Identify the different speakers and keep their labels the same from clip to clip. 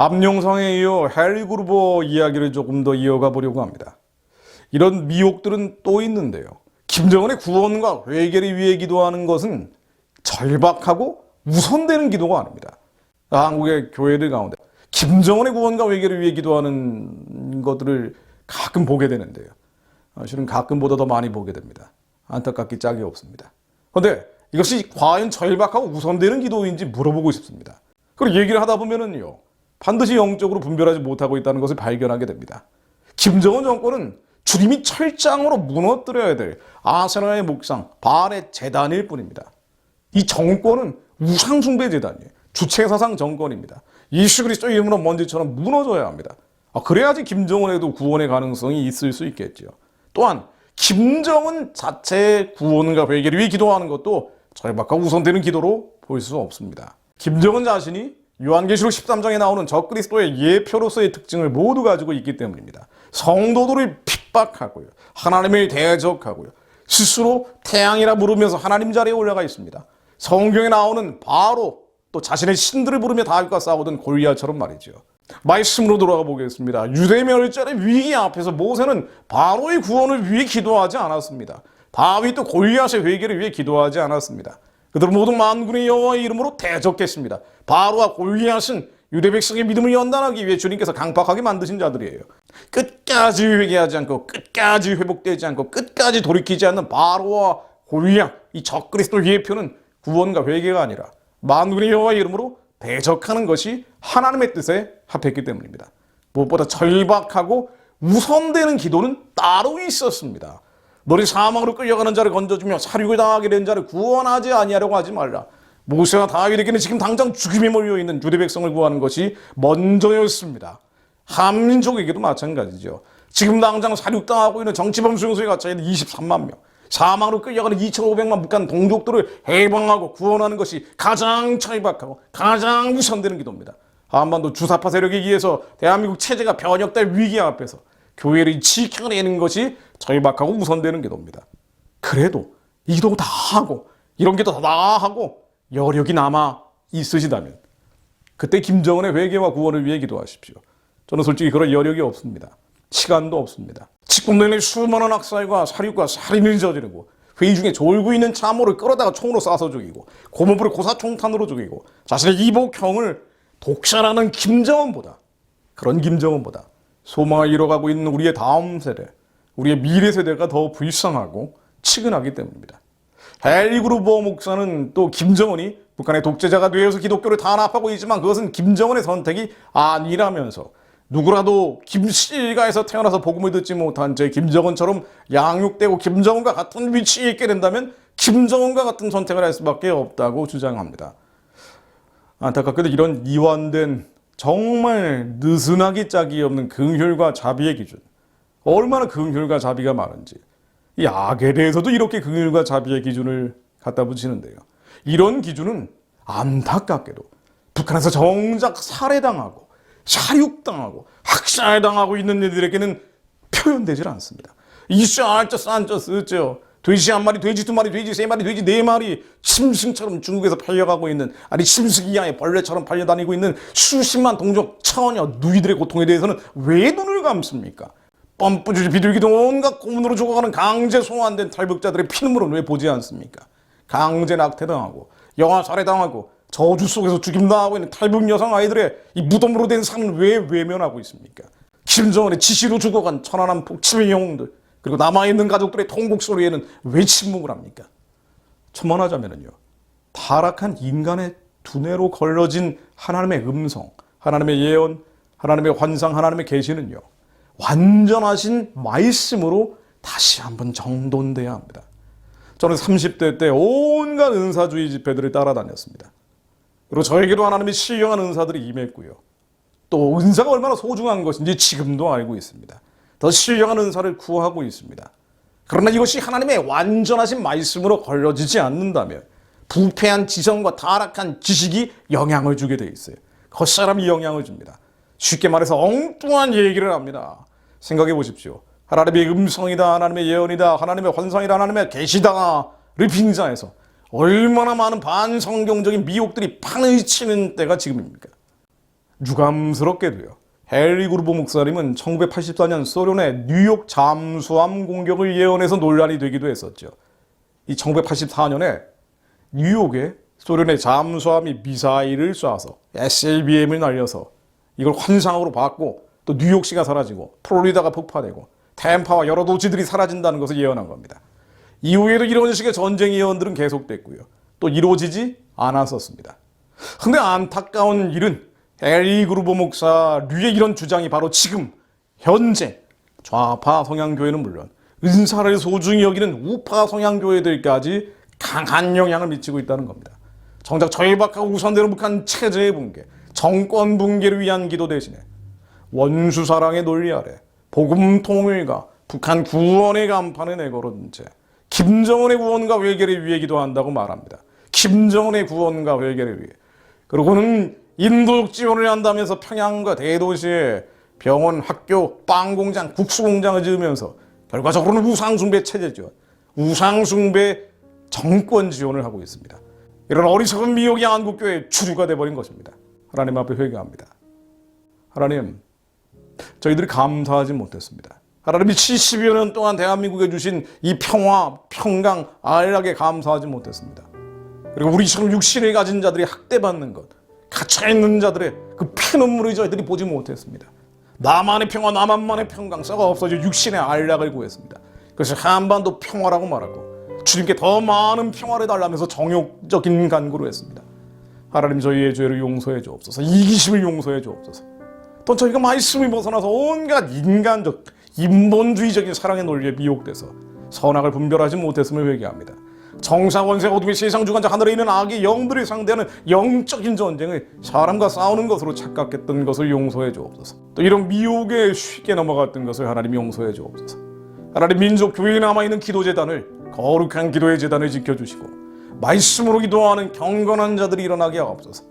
Speaker 1: 앞 영상에 이어 해리 그루버 이야기를 조금 더 이어가 보려고 합니다. 이런 미혹들은 또 있는데요. 김정은의 구원과 회개를 위해 기도하는 것은 절박하고 우선되는 기도가 아닙니다. 한국의 교회들 가운데 김정은의 구원과 회개를 위해 기도하는 것들을 가끔 보게 되는데요. 실은 가끔보다 더 많이 보게 됩니다. 안타깝기 짝이 없습니다. 그런데 이것이 과연 절박하고 우선되는 기도인지 물어보고 싶습니다. 그리고 얘기를 하다 보면은요, 반드시 영적으로 분별하지 못하고 있다는 것을 발견하게 됩니다. 김정은 정권은 주님이 철장으로 무너뜨려야 될 아세나의 목상, 바알의 재단일 뿐입니다. 이 정권은 우상숭배 재단이에요. 주체사상 정권입니다. 예수 그리스도 이름으로 먼지처럼 무너져야 합니다. 그래야지 김정은에도 구원의 가능성이 있을 수 있겠죠. 또한 김정은 자체의 구원과 회개를 위해 기도하는 것도 절박하고 우선되는 기도로 볼 수 없습니다. 김정은 자신이 요한계시록 13장에 나오는 적그리스도의 예표로서의 특징을 모두 가지고 있기 때문입니다. 성도들을 핍박하고요, 하나님을 대적하고요, 스스로 태양이라 부르면서 하나님 자리에 올라가 있습니다. 성경에 나오는 바로 또 자신의 신들을 부르며 다윗과 싸우던 골리앗처럼 말이죠. 말씀으로 돌아가 보겠습니다. 유대 멸절의 위기 앞에서 모세는 바로의 구원을 위해 기도하지 않았습니다. 다윗도 골리앗의 회개를 위해 기도하지 않았습니다. 그들은 모두 만군의 여호와의 이름으로 대적했습니다. 바로와 골리앗은 유대 백성의 믿음을 연단하기 위해 주님께서 강팍하게 만드신 자들이에요. 끝까지 회개하지 않고, 끝까지 회복되지 않고, 끝까지 돌이키지 않는 바로와 골리앗, 이 적그리스도 예표는 구원과 회개가 아니라 만군의 여호와의 이름으로 대적하는 것이 하나님의 뜻에 합했기 때문입니다. 무엇보다 절박하고 우선되는 기도는 따로 있었습니다. 너희 사망으로 끌려가는 자를 건져주며 살육을 당하게 된 자를 구원하지 아니하려고 하지 말라. 모세와 다윗에게는 지금 당장 죽임에 몰려있는 유대 백성을 구하는 것이 먼저였습니다. 한민족에게도 마찬가지죠. 지금 당장 살육당하고 있는 정치범 수용소에 갇혀 있는 23만 명, 사망으로 끌려가는 2,500만 북한 동족들을 해방하고 구원하는 것이 가장 절박하고 가장 우선되는 기도입니다. 한반도 주사파 세력에 의해서 대한민국 체제가 변혁될 위기 앞에서 교회를 지켜내는 것이 절박하고 우선되는 기도입니다. 그래도 이 기도 다 하고 이런 기도 다 하고 여력이 남아 있으시다면 그때 김정은의 회개와 구원을 위해 기도하십시오. 저는 솔직히 그런 여력이 없습니다. 시간도 없습니다. 직분내내 수많은 학살과 살육과 살인을 저지르고 회의 중에 졸고 있는 참모를 끌어다가 총으로 쏴서 죽이고 고모부를 고사총탄으로 죽이고 자신의 이복형을 독살하는 김정은보다, 그런 김정은보다 소망을 이뤄가고 있는 우리의 다음 세대, 우리의 미래 세대가 더 불쌍하고 치근하기 때문입니다. 해리 그루버 목사는 또 김정은이 북한의 독재자가 되어서 기독교를 탄압하고 있지만 그것은 김정은의 선택이 아니라면서 누구라도 김씨 일가에서 태어나서 복음을 듣지 못한 제 김정은처럼 양육되고 김정은과 같은 위치에 있게 된다면 김정은과 같은 선택을 할 수밖에 없다고 주장합니다. 안타깝게도 이런 이완된 정말 느슨하기 짝이 없는 긍휼과 자비의 기준, 얼마나 긍휼과 자비가 많은지 이 악에 대해서도 이렇게 긍휼과 자비의 기준을 갖다 붙이는데요. 이런 기준은 안타깝게도 북한에서 정작 살해당하고 사육당하고 학살당하고 있는 이들에게는 표현되질 않습니다. 이슈 알쩌 싼쩌 쓰죠. 돼지 한 마리, 돼지 두 마리, 돼지 세 마리, 돼지 네 마리, 짐승처럼 중국에서 팔려가고 있는, 아니 짐승 이하의 벌레처럼 팔려다니고 있는 수십만 동족 처녀 누이들의 고통에 대해서는 왜 눈을 감습니까? 뻔뿌주지 비둘기도 온갖 고문으로 죽어가는 강제 송환된 탈북자들의 피눈물은 왜 보지 않습니까? 강제 낙태당하고 영아 살해당하고 저주 속에서 죽임당하고 있는 탈북 여성 아이들의 이 무덤으로 된 삶을 왜 외면하고 있습니까? 김정은의 지시로 죽어간 천안함 북침의 영웅들, 그리고 남아있는 가족들의 통곡 소리에는 왜 침묵을 합니까? 천만하자면요, 타락한 인간의 두뇌로 걸러진 하나님의 음성, 하나님의 예언, 하나님의 환상, 하나님의 계시는요, 완전하신 말씀으로 다시 한번 정돈돼야 합니다. 저는 30대 때 온갖 은사주의 집회들을 따라다녔습니다. 그리고 저에게도 하나님이 신령한 은사들이 임했고요. 또 은사가 얼마나 소중한 것인지 지금도 알고 있습니다. 더 신령한 은사를 구하고 있습니다. 그러나 이것이 하나님의 완전하신 말씀으로 걸려지지 않는다면 부패한 지성과 타락한 지식이 영향을 주게 돼 있어요. 겉사람이 영향을 줍니다. 쉽게 말해서 엉뚱한 얘기를 합니다. 생각해 보십시오. 하나님의 음성이다, 하나님의 예언이다, 하나님의 환상이다, 하나님의 계시다를 빙자해서 얼마나 많은 반성경적인 미혹들이 판을 치는 때가 지금입니까? 유감스럽게도요. 헨리 그루버 목사님은 1984년 소련의 뉴욕 잠수함 공격을 예언해서 논란이 되기도 했었죠. 이 1984년에 뉴욕에 소련의 잠수함이 미사일을 쏴서 SLBM을 날려서 이걸 환상으로 봤고 또 뉴욕시가 사라지고 플로리다가 폭파되고 템파와 여러 도시들이 사라진다는 것을 예언한 겁니다. 이후에도 이런 식의 전쟁 예언들은 계속됐고요. 또 이루어지지 않았었습니다. 근데 안타까운 일은 헨리 그루버 목사류의 이런 주장이 바로 지금 현재 좌파 성향교회는 물론 은사를 소중히 여기는 우파 성향교회들까지 강한 영향을 미치고 있다는 겁니다. 정작 절박하고 우선대로 북한 체제의 붕괴, 정권 붕괴를 위한 기도 대신에 원수사랑의 논리 아래 복음 통일과 북한 구원의 간판을 내걸은 채 김정은의 구원과 외교를 위해 기도한다고 말합니다. 김정은의 구원과 외교를 위해. 그러고는 인도적 지원을 한다면서 평양과 대도시에 병원, 학교, 빵 공장, 국수 공장을 지으면서 결과적으로는 우상숭배 체제 지원, 우상숭배 정권 지원을 하고 있습니다. 이런 어리석은 미혹이 한국교회의 주류가 되어버린 것입니다. 하나님 앞에 회개합니다. 하나님, 저희들이 감사하지 못했습니다. 하나님이 70여 년 동안 대한민국에 주신 이 평화, 평강, 안락에 감사하지 못했습니다. 그리고 우리처럼 육신을 가진 자들이 학대받는 것, 갇혀있는 자들의 그 피눈물을 저희들이 보지 못했습니다. 나만의 평화, 나만만의 평강, 썩어 없어져 육신의 안락을 구했습니다. 그래서 한반도 평화라고 말하고 주님께 더 많은 평화를 달라면서 정욕적인 간구를 했습니다. 하나님, 저희의 죄를 용서해 주옵소서. 이기심을 용서해 주옵소서. 또 저희가 말씀을 벗어나서 온갖 인간적, 인본주의적인 사랑의 논리에 미혹돼서 선악을 분별하지 못했음을 회개합니다. 정사원세 어둠의 세상 주관자 하늘에 있는 악의 영들을 상대하는 영적인 전쟁을 사람과 싸우는 것으로 착각했던 것을 용서해 주옵소서. 또 이런 미혹에 쉽게 넘어갔던 것을 하나님 용서해 주옵소서. 하나님, 민족 교회에 남아있는 기도재단을, 거룩한 기도의 재단을 지켜주시고 말씀으로 기도하는 경건한 자들이 일어나게 하옵소서.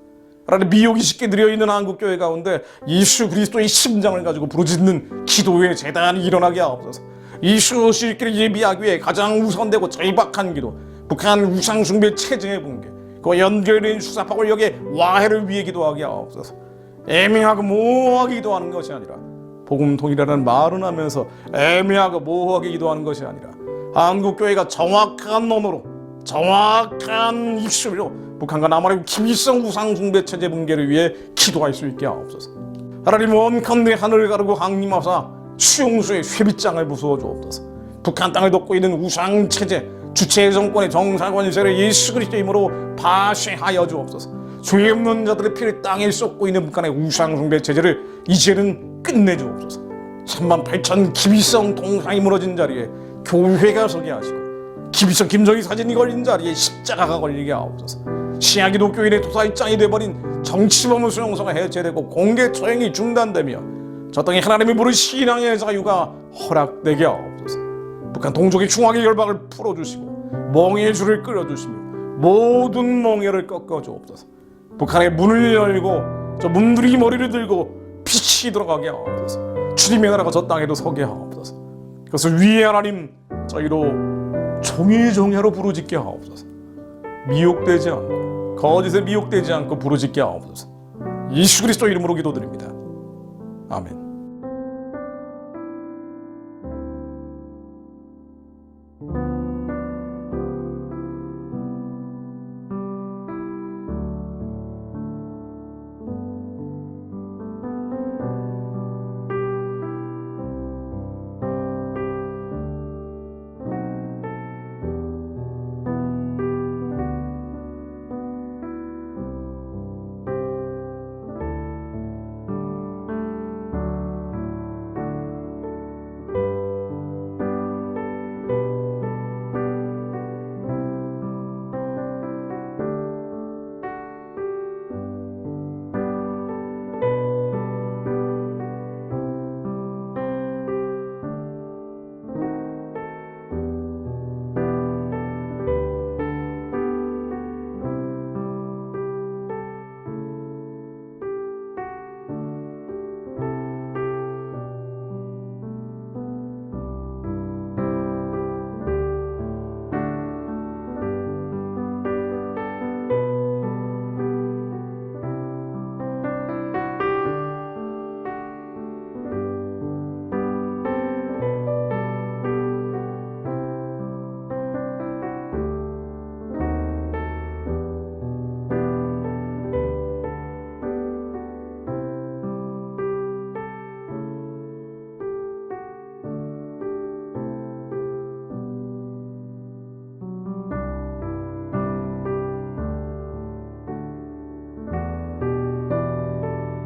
Speaker 1: 하나님, 미혹이 쉽게 들여있는 한국교회 가운데 예수 그리스도의 심장을 가지고 부르짖는 기도의 재단이 일어나게 하옵소서. 예수 오실 예비하기 위해 가장 우선되고 절박한 기도, 북한 우상숭배 체제의 붕괴, 그와 연결된 수사파골 역의 와해를 위해 기도하게 하옵소서. 애매하고 모호하게 기도하는 것이 아니라 복음 통일이라는 말은 하면서 애매하고 모호하게 기도하는 것이 아니라 한국교회가 정확한 언어로, 정확한 입술로 북한과 남한의 김일성 우상숭배 체제 붕괴를 위해 기도할 수 있게 하옵소서. 하나님, 원컨대 하늘을 가르고 강림하사 수용수의 쇠빗장을 부수어 주옵소서. 북한 땅을 덮고 있는 우상체제, 주체 정권의 정사권세를 예수 그리스도의 이름으로 파쇄하여 주옵소서. 죄 없는 자들의 피를 땅에 쏟고 있는 북한의 우상숭배 체제를 이제는 끝내주옵소서. 38,000 김일성 동상이 무너진 자리에 교회가 서게 하시고 김일성 김정일 사진이 걸린 자리에 십자가가 걸리게 하옵소서. 신약기독교인의 도사입장이 되어버린 정치범의 수용소가 해체되고 공개 처형이 중단되며 저 땅에 하나님이 부른 신앙의 자유가 허락되게 하옵소서. 북한 동족의 중앙의 열방을 풀어주시고 멍에의 줄을 끌어주시며 모든 멍에를 꺾어주옵소서. 북한의 문을 열고 저 문두리 머리를 들고 빛이 들어가게 하옵소서. 주님의 나라가 저 땅에도 서게 하옵소서. 그것을 위해 하나님, 저희로 종일종야로 부르짖게 하옵소서. 미혹되지 않고 거짓에 미혹되지 않고 부르짖게 하옵소서. 예수 그리스도 이름으로 기도드립니다. 아멘.